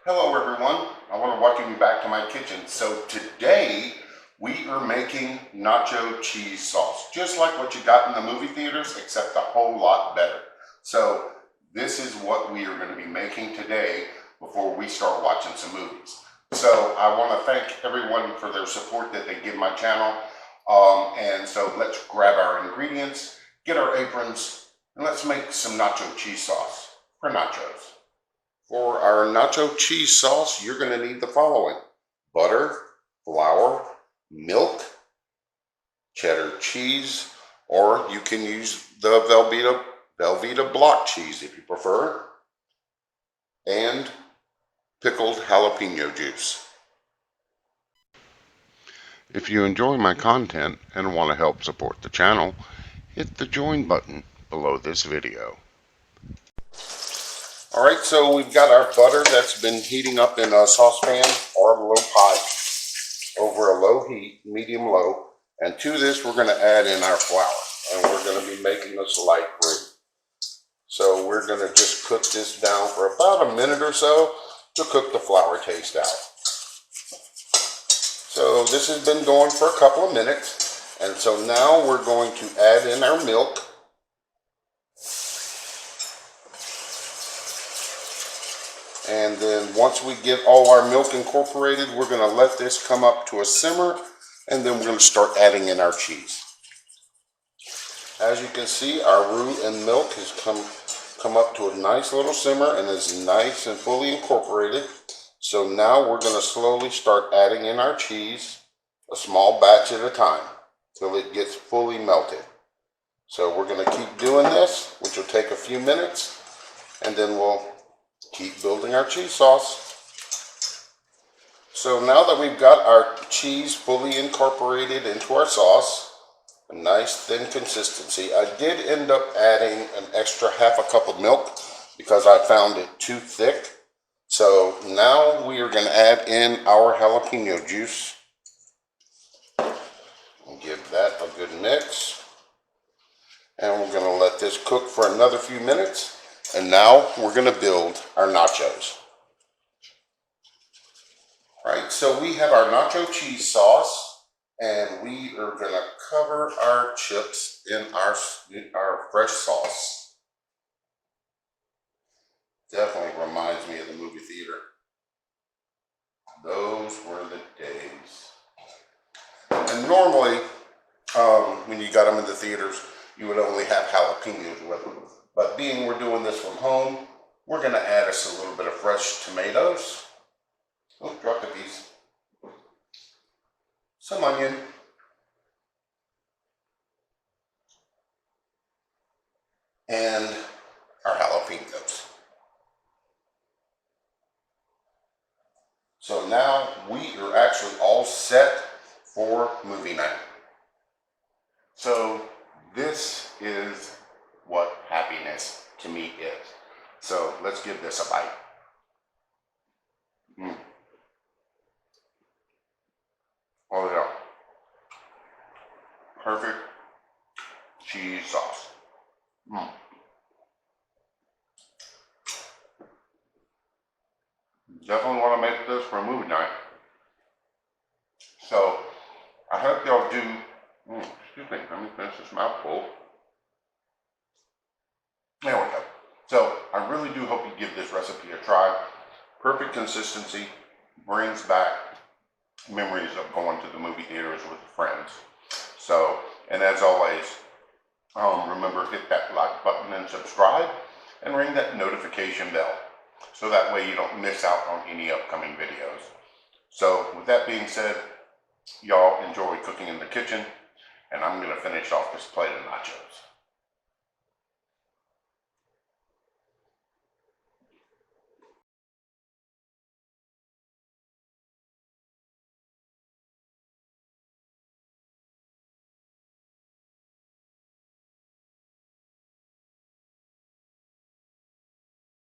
Hello everyone, I want to welcome you back to my kitchen. So today we are making nacho cheese sauce, just like what you got in the movie theaters, except a whole lot better. So this is what we are going to be making today before we start watching some movies. So I want to thank everyone for their support that they give my channel. And so let's grab our ingredients, get our aprons, and let's make some nacho cheese sauce for nachos. For our nacho cheese sauce, you're going to need the following: butter, flour, milk, cheddar cheese, or you can use the Velveeta block cheese if you prefer, and pickled jalapeno juice. If you enjoy my content and want to help support the channel, hit the join button below this video. Alright, so we've got our butter that's been heating up in a saucepan or a low pot over a low heat, medium low, and to this we're going to add in our flour, and we're going to be making this light brew. So we're going to just cook this down for about a minute or so to cook the flour taste out. So this has been going for a couple of minutes, and so now we're going to add in our milk. And then once we get all our milk incorporated, we're going to let this come up to a simmer, and then we're going to start adding in our cheese. As you can see, our roux and milk has come up to a nice little simmer and is nice and fully incorporated. So now we're going to slowly start adding in our cheese, a small batch at a time, till it gets fully melted. So we're going to keep doing this, which will take a few minutes, and then we'll keep building our cheese sauce. So now that we've got our cheese fully incorporated into our sauce, a nice thin consistency, I did end up adding an extra half a cup of milk because I found it too thick. So now we are going to add in our jalapeno juice and give that a good mix. And we're going to let this cook for another few minutes. And now we're going to build our nachos. Right, so we have our nacho cheese sauce, and we are going to cover our chips in our fresh sauce. Definitely reminds me of the movie theater. Those were the days. And normally, when you got them in the theaters, you would only have jalapenos with them. But being we're doing this from home, we're going to add us a little bit of fresh tomatoes. Oh, dropped a piece. Some onion. And our jalapenos. So now we are actually all set for movie night. So this is what happiness to me is. So let's give this a bite. Oh yeah. Perfect cheese sauce. Definitely want to make this for a movie night. So I hope y'all do. Excuse me, let me finish this mouthful. There we go. So I really do hope you give this recipe a try. Perfect consistency, brings back memories of going to the movie theaters with friends. So, and as always, remember, hit that like button and subscribe, and ring that notification bell, so that way you don't miss out on any upcoming videos. So with that being said, y'all enjoy cooking in the kitchen, and I'm going to finish off this plate of nachos.